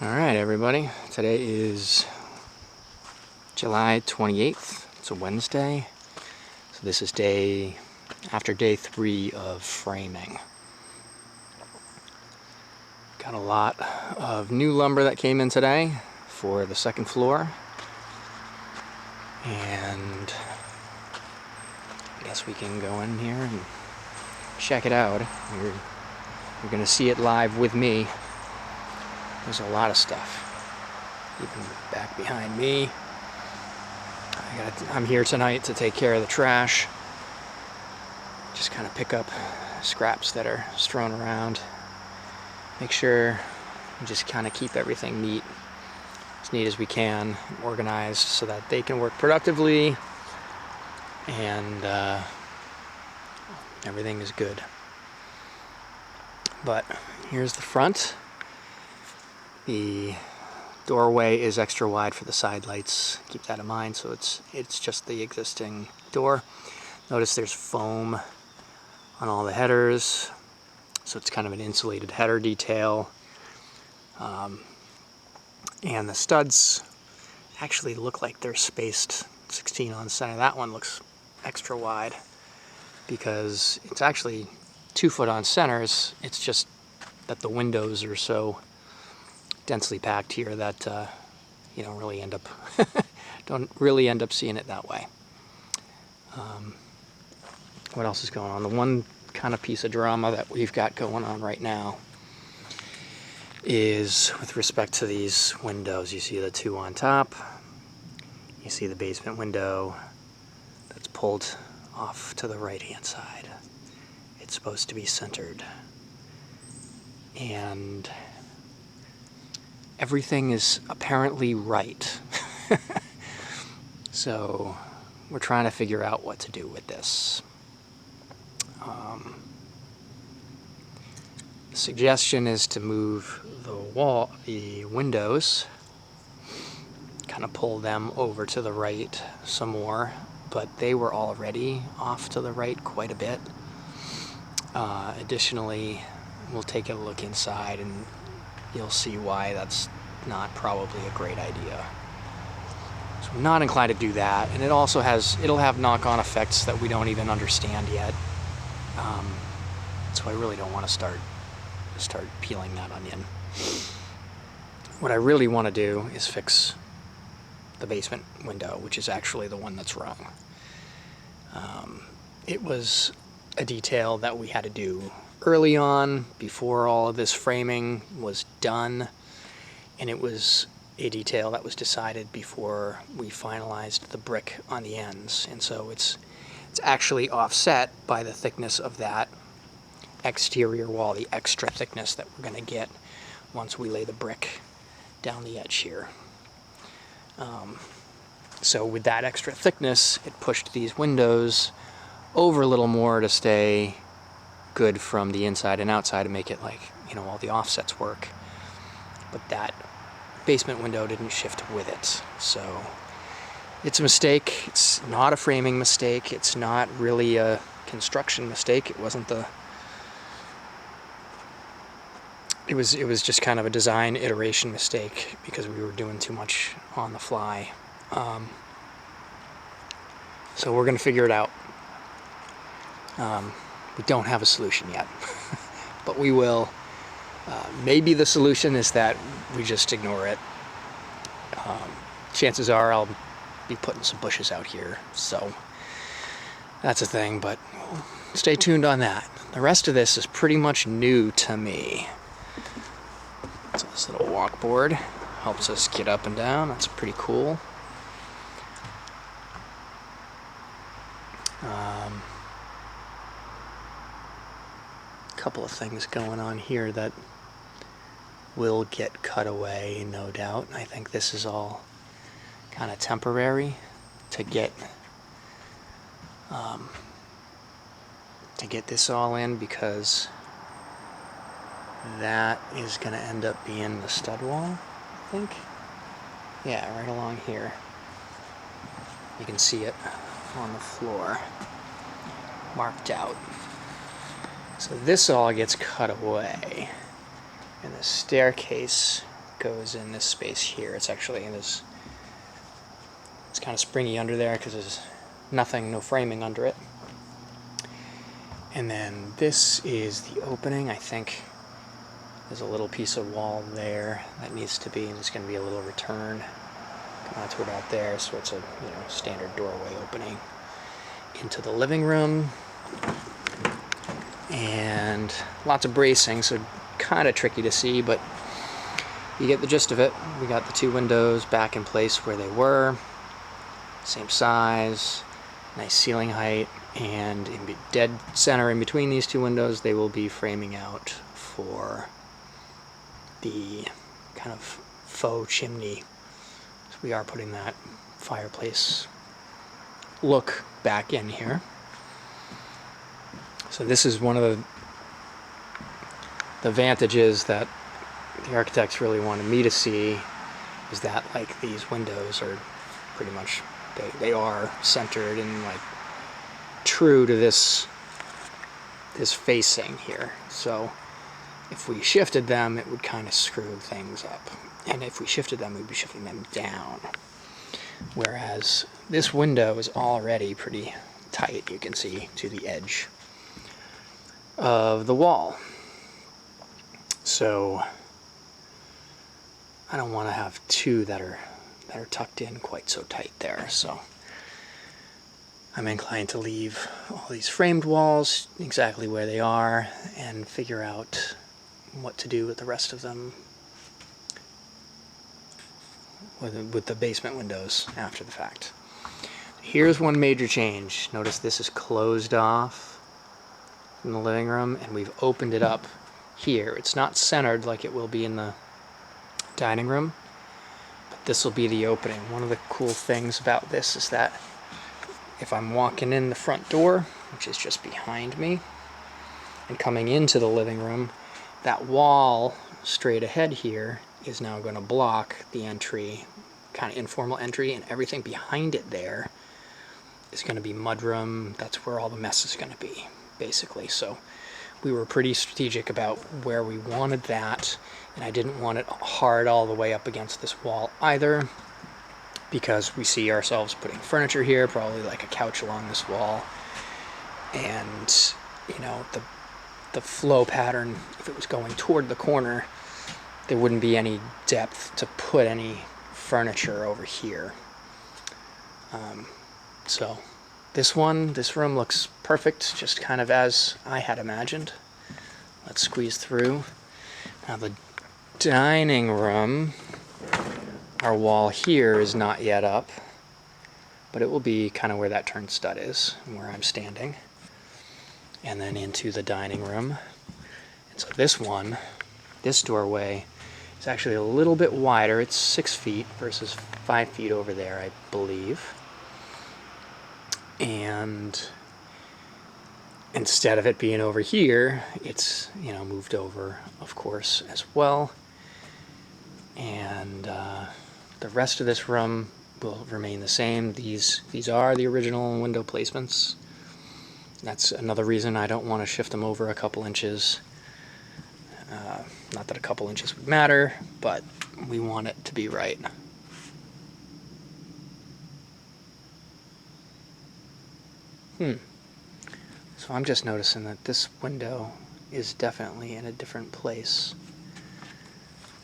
Alright everybody, today is July 28th, it's a Wednesday, so this is after day 3 of framing. Got a lot of new lumber that came in today for the second floor, and I guess we can go in here and check it out. You're going to see it live with me. There's a lot of stuff. Even back behind me. I'm here tonight to take care of the trash. Just kind of pick up scraps that are strewn around. Make sure we just kind of keep everything neat, as neat as we can, organized so that they can work productively and everything is good. But here's the front. The doorway is extra wide for the side lights. Keep that in mind. So it's just the existing door. Notice there's foam on all the headers, so it's kind of an insulated header detail. And the studs actually look like they're spaced 16 on center. That one looks extra wide because it's actually 2 foot on centers. It's just that the windows are so densely packed here that you don't really end up seeing it that way. What else is going on? The one kind of piece of drama that we've got going on right now is with respect to these windows. You see the 2 on top. You see the basement window that's pulled off to the right-hand side. It's supposed to be centered. And everything is apparently right. So we're trying to figure out what to do with this. The suggestion is to move the windows, kind of pull them over to the right some more, but they were already off to the right quite a bit. Additionally, we'll take a look inside and you'll see why that's not probably a great idea. So I'm not inclined to do that, and it'll have knock-on effects that we don't even understand yet. So I really don't want to start peeling that onion. What I really want to do is fix the basement window, which is actually the one that's wrong. It was a detail that we had to do early on, before all of this framing was done, and it was a detail that was decided before we finalized the brick on the ends, and so it's actually offset by the thickness of that exterior wall, the extra thickness that we're going to get once we lay the brick down the edge here. So with that extra thickness, it pushed these windows over a little more to stay good from the inside and outside to make it, like, you know, all the offsets work. But that basement window didn't shift with it. So it's a mistake. It's not a framing mistake. It's not really a construction mistake. It was just kind of a design iteration mistake because we were doing too much on the fly. So we're going to figure it out. We don't have a solution yet, but we will. Maybe the solution is that we just ignore it. Chances are I'll be putting some bushes out here, so that's a thing, but stay tuned on that. The rest of this is pretty much new to me. So this little walkboard helps us get up and down. That's pretty cool. Couple of things going on here that will get cut away, no doubt. I think this is all kind of temporary to get this all in, because that is going to end up being the stud wall, I think. Yeah, right along here. You can see it on the floor, marked out. So this all gets cut away, and the staircase goes in this space here. It's actually in this, it's kind of springy under there because there's nothing, no framing under it. And then this is the opening. I think there's a little piece of wall there that needs to be, and it's going to be a little return. Come out to about there, so it's a standard doorway opening into the living room. And lots of bracing, so kind of tricky to see, but you get the gist of it. We got the two windows back in place where they were, same size, nice ceiling height, and in dead center in between these two windows they will be framing out for the kind of faux chimney. So we are putting that fireplace look back in here. So this is one of the advantages that the architects really wanted me to see, is that like these windows are pretty much, they are centered and like true to this facing here. So if we shifted them, it would kind of screw things up. And if we shifted them, we'd be shifting them down. Whereas this window is already pretty tight, you can see, to the edge of the wall. So I don't want to have two that are tucked in quite so tight there. So I'm inclined to leave all these framed walls exactly where they are and figure out what to do with the rest of them with the basement windows after the fact. Here's one major change. Notice this is closed off from the living room, and we've opened it up here. It's not centered like it will be in the dining room, but this will be the opening. One of the cool things about this is that if I'm walking in the front door, which is just behind me, and coming into the living room, that wall straight ahead here is now going to block the entry, kind of informal entry, and everything behind it there is going to be mudroom. That's where all the mess is going to be, basically. So we were pretty strategic about where we wanted that, and I didn't want it hard all the way up against this wall either, because we see ourselves putting furniture here, probably like a couch along this wall, and the flow pattern, if it was going toward the corner, there wouldn't be any depth to put any furniture over here. So this room looks perfect, just kind of as I had imagined. Let's squeeze through. Now the dining room, our wall here is not yet up, but it will be kind of where that turnstud is, and where I'm standing. And then into the dining room. And so this doorway is actually a little bit wider. It's 6 feet versus 5 feet over there, I believe. And instead of it being over here, it's moved over, of course, as well. And the rest of this room will remain the same. These are the original window placements. That's another reason I don't want to shift them over a couple inches. Not that a couple inches would matter, but we want it to be right. So I'm just noticing that this window is definitely in a different place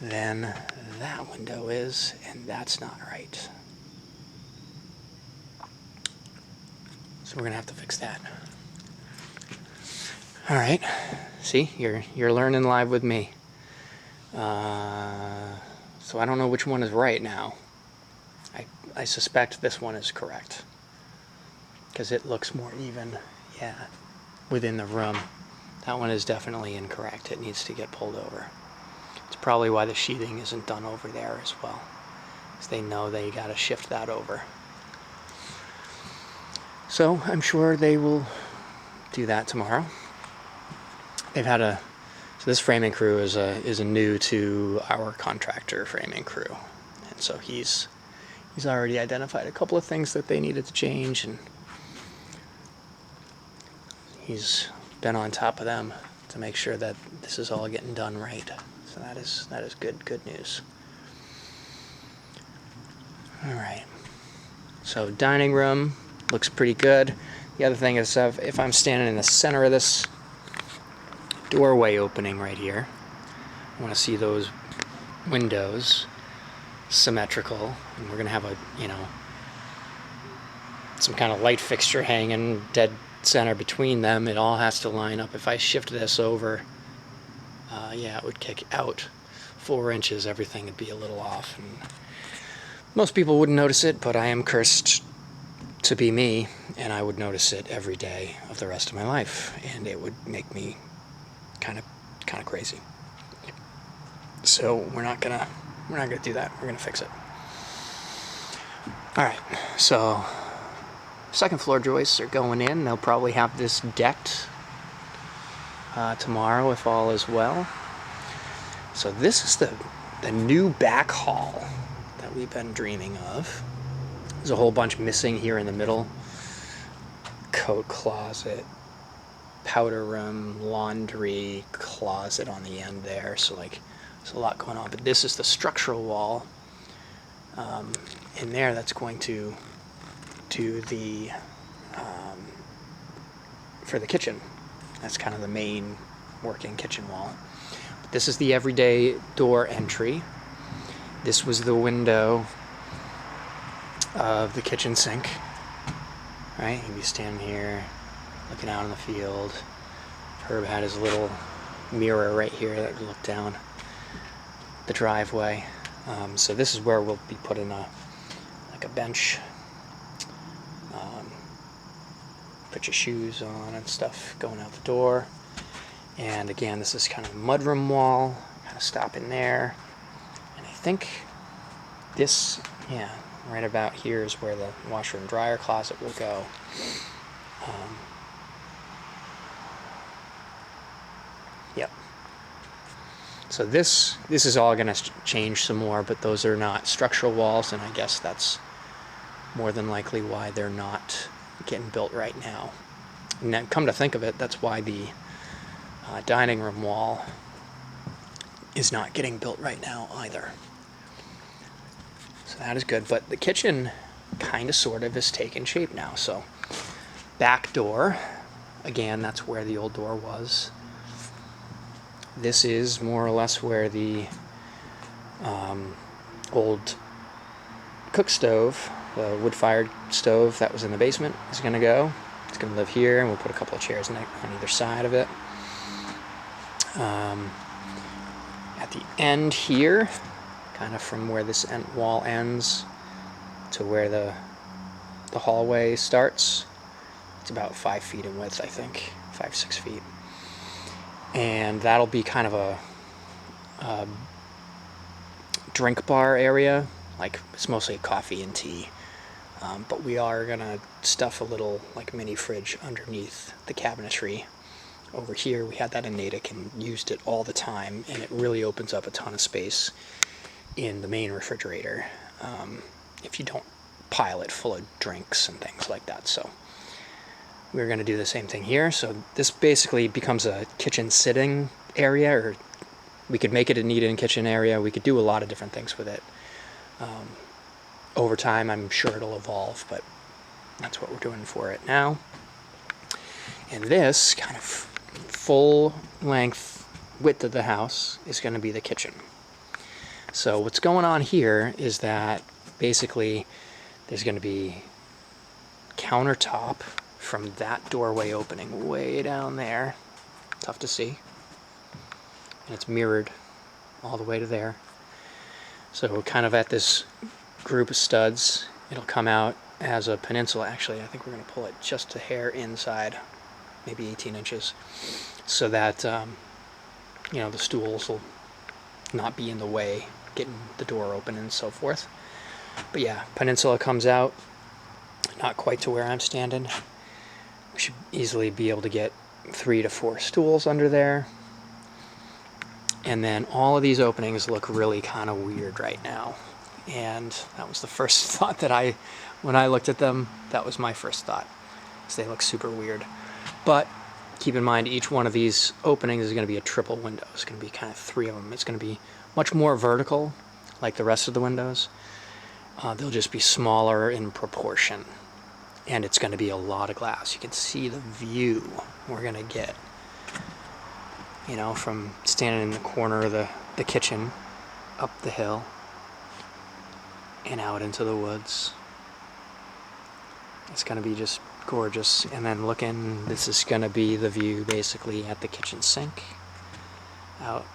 than that window is, and that's not right. So we're gonna have to fix that. All right, see, you're learning live with me. So I don't know which one is right now. I suspect this one is correct, because it looks more even, within the room. That one is definitely incorrect. It needs to get pulled over. It's probably why the sheathing isn't done over there as well, because they know they gotta shift that over. So I'm sure they will do that tomorrow. So this framing crew is a new to our contractor framing crew, and so he's already identified a couple of things that they needed to change, and he's been on top of them to make sure that this is all getting done right. So that is good news. All right. So dining room looks pretty good. The other thing is if I'm standing in the center of this doorway opening right here, I want to see those windows symmetrical, and we're going to have a, some kind of light fixture hanging dead center between them. It all has to line up. If I shift this over, yeah, it would kick out 4 inches. Everything would be a little off, and most people wouldn't notice it, but I am cursed to be me, and I would notice it every day of the rest of my life, and it would make me kind of crazy. So we're not gonna do that. We're gonna fix it. All right. So second floor joists are going in. They'll probably have this decked tomorrow if all is well. So this is the new back hall that we've been dreaming of. There's a whole bunch missing here in the middle. Coat closet, powder room, laundry closet on the end there. So like there's a lot going on. But this is the structural wall in there that's going to do the for the kitchen. That's kind of the main working kitchen wall. But this is the everyday door entry. This was the window of the kitchen sink. Right? He'd be standing here looking out in the field. Herb had his little mirror right here that would look down the driveway. So this is where we'll be putting a bench. Put your shoes on and stuff going out the door. And again, this is kind of a mudroom wall. Kind of stop in there. And I think this, yeah, right about here is where the washer and dryer closet will go. Yep. So this is all going to change some more, but those are not structural walls, and I guess that's more than likely why they're not getting built right now. And then, come to think of it, that's why the dining room wall is not getting built right now either. So that is good, but the kitchen kind of sort of is taking shape now. So back door, again, that's where the old door was. This is more or less where the old cook stove, the wood-fired stove that was in the basement, is going to go. It's going to live here, and we'll put a couple of chairs on either side of it. At the end here, kind of from where this wall ends to where the hallway starts, it's about 5 feet in width, I think, 5-6 feet. And that'll be kind of a drink bar area. Like, it's mostly coffee and tea. But we are going to stuff a little, like, mini fridge underneath the cabinetry. Over here, we had that in Natick and used it all the time, and it really opens up a ton of space in the main refrigerator if you don't pile it full of drinks and things like that. So we're going to do the same thing here. So this basically becomes a kitchen sitting area, or we could make it an eat-in kitchen area. We could do a lot of different things with it. Over time, I'm sure it'll evolve, but that's what we're doing for it now. And this kind of full length width of the house is going to be the kitchen. So what's going on here is that basically there's going to be countertop from that doorway opening way down there. Tough to see. And it's mirrored all the way to there. So we're kind of at this group of studs. It'll come out as a peninsula. Actually, I think we're going to pull it just a hair inside, maybe 18 inches, so that the stools will not be in the way, getting the door open and so forth. But yeah, peninsula comes out, not quite to where I'm standing. We should easily be able to get 3 to 4 stools under there. And then all of these openings look really kind of weird right now. And that was the first thought that when I looked at them, that was my first thought, because they look super weird. But keep in mind, each one of these openings is going to be a triple window. It's going to be kind of 3 of them. It's going to be much more vertical, like the rest of the windows. They'll just be smaller in proportion, and it's going to be a lot of glass. You can see the view we're going to get, you know, from standing in the corner of the kitchen, up the hill, and out into the woods. It's going to be just gorgeous. And then looking, this is going to be the view basically at the kitchen sink, out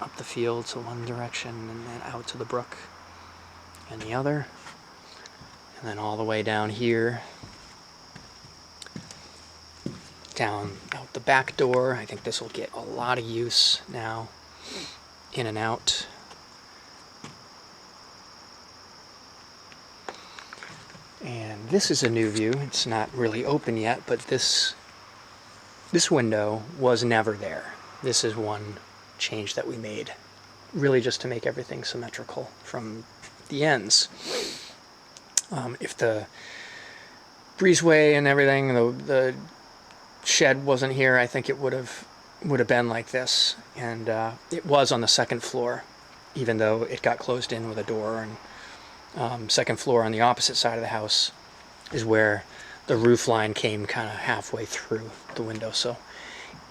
up the field to one direction, and then out to the brook and the other, and then all the way down here, down out the back door. I think this will get a lot of use now, in and out. And this is a new view. It's not really open yet, but this window was never there. This is one change that we made, really just to make everything symmetrical from the ends. If the breezeway and everything, the shed wasn't here, I think it would have been like this. And it was on the second floor, even though it got closed in with a door. And second floor on the opposite side of the house is where the roof line came kind of halfway through the window. So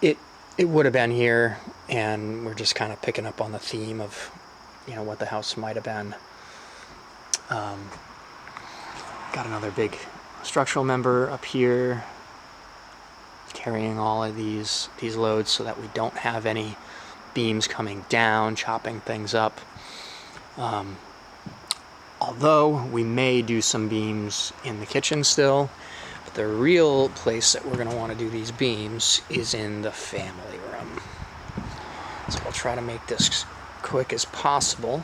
it would have been here, and we're just kind of picking up on the theme of, you know, what the house might have been. Got another big structural member up here carrying all of these loads so that we don't have any beams coming down, chopping things up. Although we may do some beams in the kitchen still, but the real place that we're going to want to do these beams is in the family room. So I'll try to make this quick as possible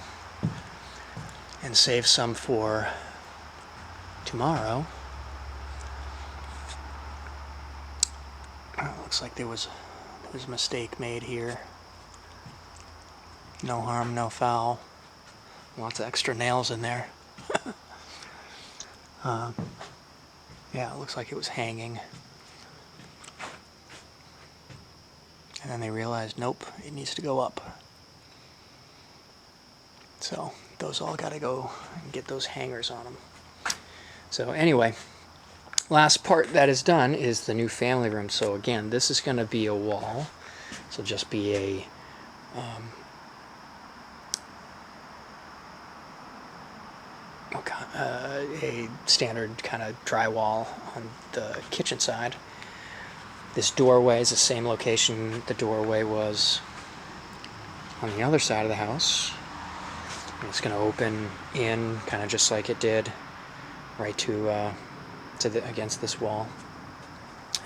and save some for tomorrow. Looks like there was a mistake made here. No harm, no foul. Lots of extra nails in there. Yeah, it looks like it was hanging. And then they realized, nope, it needs to go up. So those all got to go and get those hangers on them. So anyway, last part that is done is the new family room. So again, this is going to be a wall. So just be a standard kind of drywall on the kitchen side. This doorway is the same location the doorway was on the other side of the house. And it's going to open in kind of just like it did right to against this wall.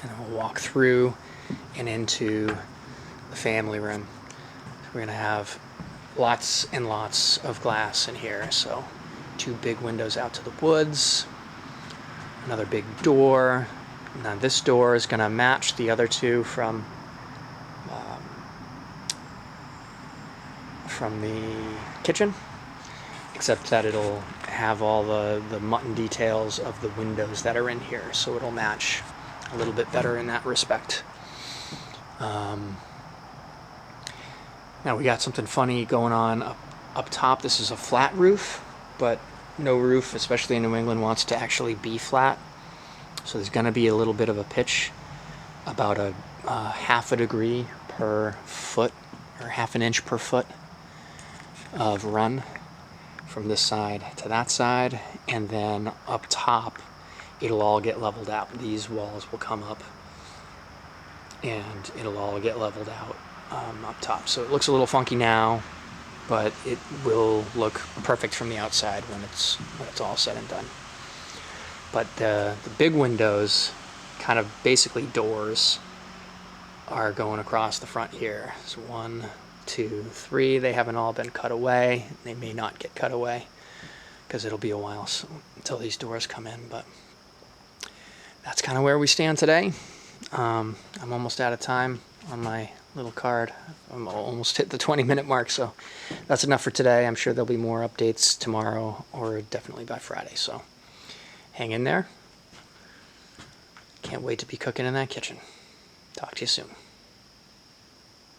And then we'll walk through and into the family room. We're going to have lots and lots of glass in here. So 2 big windows out to the woods, another big door. Now this door is going to match the other 2 from the kitchen, except that it'll have all the mutton details of the windows that are in here, so it'll match a little bit better in that respect. Now we got something funny going on up top. This is a flat roof, but no roof, especially in New England, wants to actually be flat. So there's going to be a little bit of a pitch, about a half a degree per foot, or half an inch per foot of run from this side to that side. And then up top, it'll all get leveled out. These walls will come up, and it'll all get leveled out up top. So it looks a little funky now, but it will look perfect from the outside when it's all said and done. But the big windows, kind of basically doors, are going across the front here. So 1, 2, 3. They haven't all been cut away. They may not get cut away because it'll be a while until these doors come in. But that's kind of where we stand today. I'm almost out of time on my little card. I'm almost hit the 20-minute mark, so that's enough for today. I'm sure there'll be more updates tomorrow, or definitely by Friday, so hang in there. Can't wait to be cooking in that kitchen. Talk to you soon.